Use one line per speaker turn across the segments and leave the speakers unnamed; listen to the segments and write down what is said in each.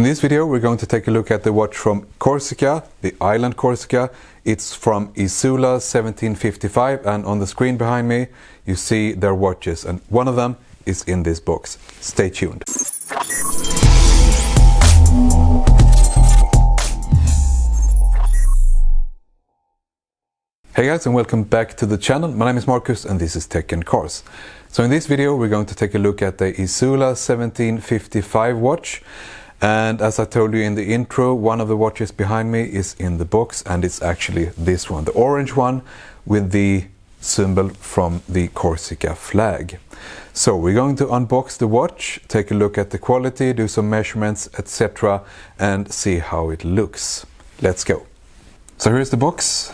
In this video we're going to take a look at the watch from Corsica, the island Corsica. It's from Isula 1755, and on the screen behind me you see their watches, and one of them is in this box. Stay tuned. Hey guys, and welcome back to the channel. My name is Marcus and this is Tech and Cars. So in this video we're going to take a look at the Isula 1755 watch. And as I told you in the intro, one of the watches behind me is in the box, and it's actually this one, the orange one with the symbol from the Corsica flag. So we're going to unbox the watch, take a look at the quality, do some measurements, etc. and see how it looks. Let's go. So here's the box.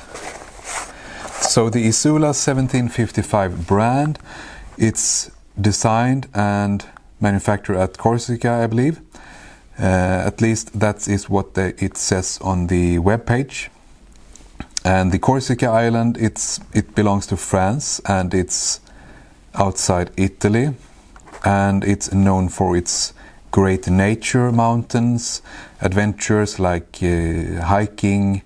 So the Isula 1755 brand, it's designed and manufactured at Corsica, I believe. At least that is what it says on the web page. And the Corsica island, it belongs to France, and it's outside Italy, and it's known for its great nature, mountains, adventures like hiking,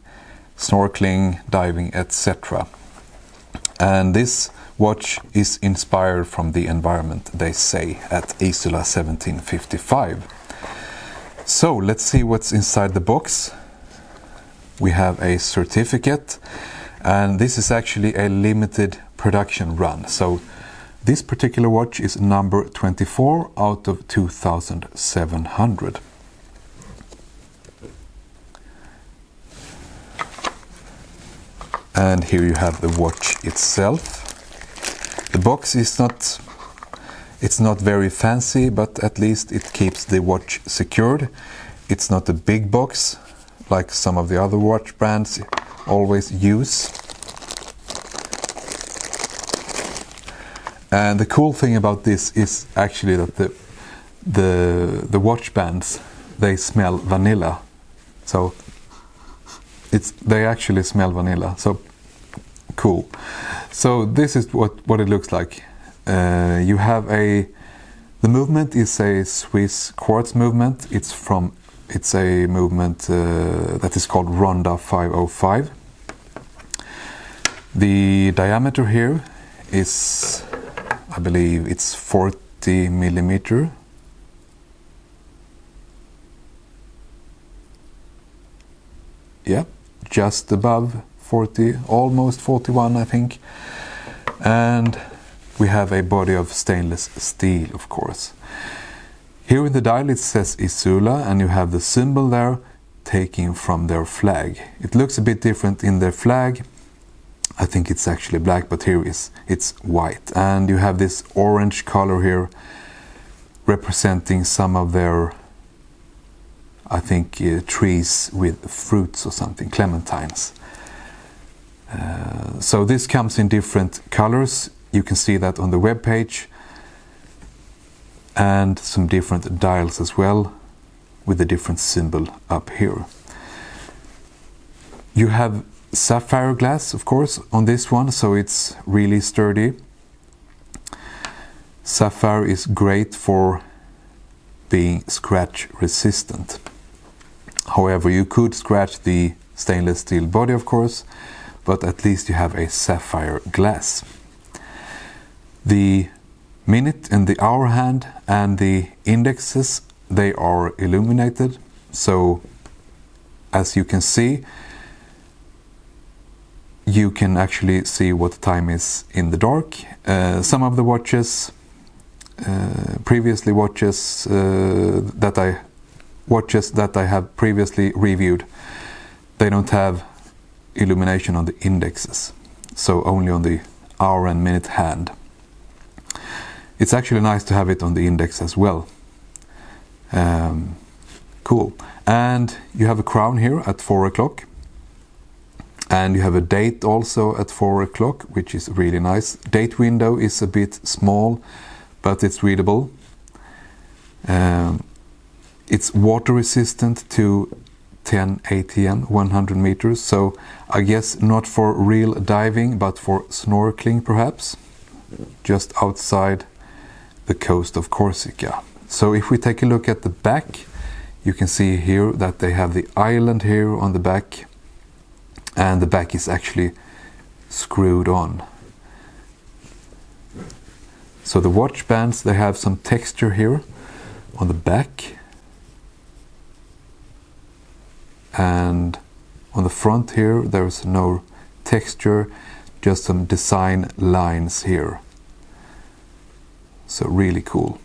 snorkeling, diving, etc. And this watch is inspired from the environment, they say, at Isula 1755. So let's see what's inside the box. We have a certificate, and this is actually a limited production run. So this particular watch is number 24 out of 2,700. And here you have the watch itself. The box is it's not very fancy, but at least it keeps the watch secured. It's not a big box like some of the other watch brands always use. And the cool thing about this is actually that the watch bands, they smell vanilla. So they actually smell vanilla. So cool. So this is what it looks like. You have the movement is a Swiss quartz movement. It's a movement that is called Ronda 505. The diameter here is, I believe it's 40 millimeter. Yeah, just above 40, almost 41 I think. And we have a body of stainless steel, of course. Here in the dial it says Isula, and you have the symbol there taken from their flag. It looks a bit different in their flag. I think it's actually black, but here it's white. And you have this orange color here representing some of their, I think, trees with fruits or something, clementines. So this comes in different colors. You can see that on the web page, and some different dials as well with a different symbol up here. You have sapphire glass, of course, on this one, so it's really sturdy. Sapphire is great for being scratch resistant. However, you could scratch the stainless steel body, of course, but at least you have a sapphire glass. The minute and the hour hand and the indexes, they are illuminated. So as you can see, you can actually see what time is in the dark. Some of the watches, watches that I have previously reviewed, they don't have illumination on the indexes, so only on the hour and minute hand. It's actually nice to have it on the index as well. Cool. And you have a crown here at 4 o'clock. And you have a date also at 4 o'clock, which is really nice. Date window is a bit small, but it's readable. It's water resistant to 10 ATM, 100 meters. So I guess not for real diving, but for snorkeling perhaps, just outside the coast of Corsica. So if we take a look at the back, You can see here that they have the island here on the back, and the back is actually screwed on. So the watch bands, they have some texture here on the back, and on the front here there's no texture, just some design lines here. So really cool.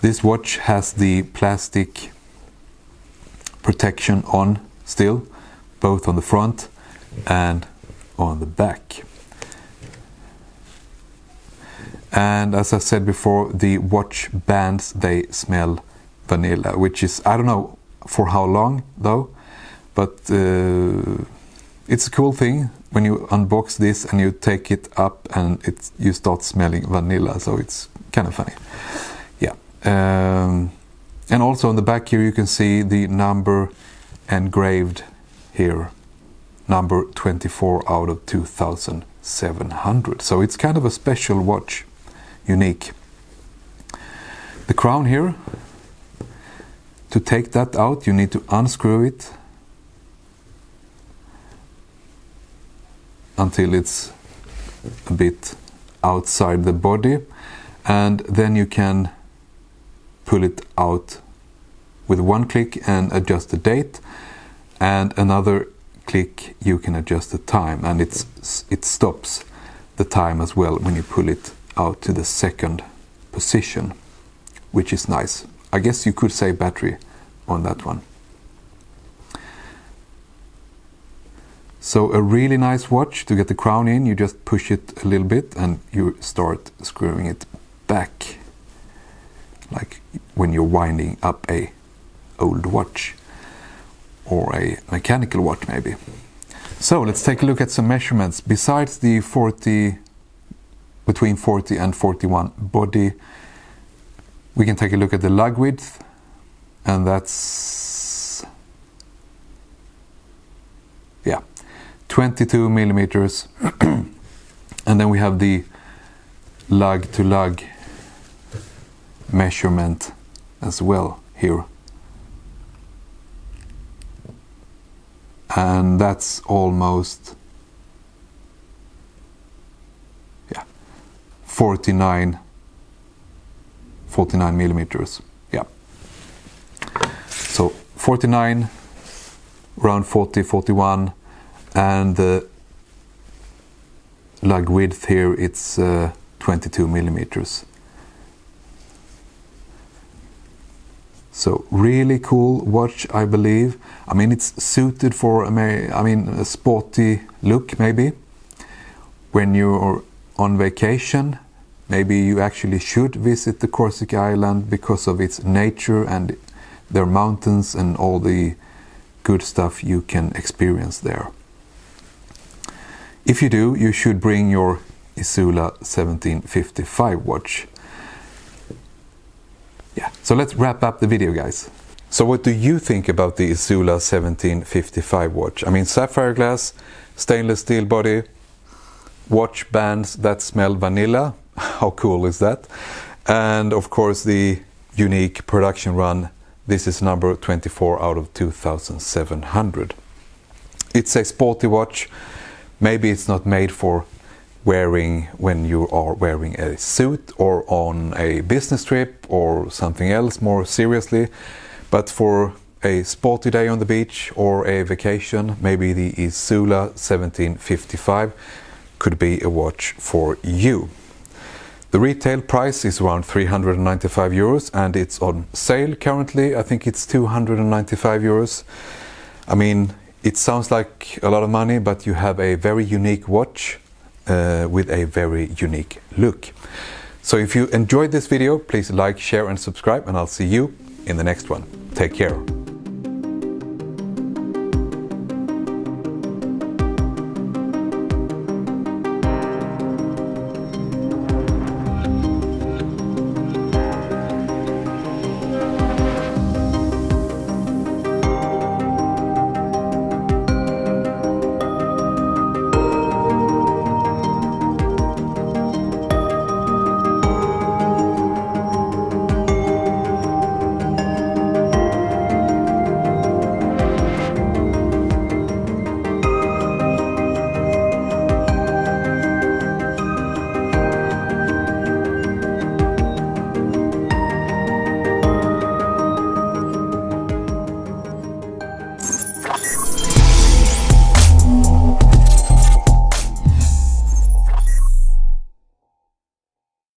This watch has the plastic protection on still, both on the front and on the back. And as I said before, the watch bands, they smell vanilla, which is, I don't know for how long though, but it's a cool thing when you unbox this and you take it up and you start smelling vanilla, so it's kind of funny. Yeah. And also on the back here you can see the number engraved here, number 24 out of 2700. So it's kind of a special watch, unique. The crown here, to take that out you need to unscrew it until it's a bit outside the body, and then you can pull it out with one click and adjust the date, and another click you can adjust the time, and it stops the time as well when you pull it out to the second position, which is nice. I guess you could say battery on that one. So a really nice watch. To get the crown in, you just push it a little bit and you start screwing it back, like when you're winding up a old watch or a mechanical watch maybe. So let's take a look at some measurements. Besides the between 40 and 41 body, we can take a look at the lug width, and that's 22 millimeters. And then we have the lug to lug measurement as well here, and that's almost 49 millimeters. Yeah, so 49, around 40, 41, and the lug width here, it's 22 millimeters. So really cool watch, I believe. I mean, it's suited for a sporty look maybe. When you're on vacation, maybe you actually should visit the Corsica island because of its nature and their mountains and all the good stuff you can experience there. If you do, you should bring your Isula 1755 watch. Yeah, so let's wrap up the video, guys. So what do you think about the Isula 1755 watch? I mean, sapphire glass, stainless steel body, watch bands that smell vanilla. How cool is that? And of course the unique production run. This is number 24 out of 2700. It's a sporty watch. Maybe it's not made for wearing when you are wearing a suit or on a business trip or something else more seriously, but for a sporty day on the beach or a vacation, maybe the Isula 1755 could be a watch for you. The retail price is around 395 euros and it's on sale currently. I think it's 295 euros. I mean, it sounds like a lot of money, but you have a very unique watch with a very unique look. So if you enjoyed this video, please like, share and subscribe, and I'll see you in the next one. Take care.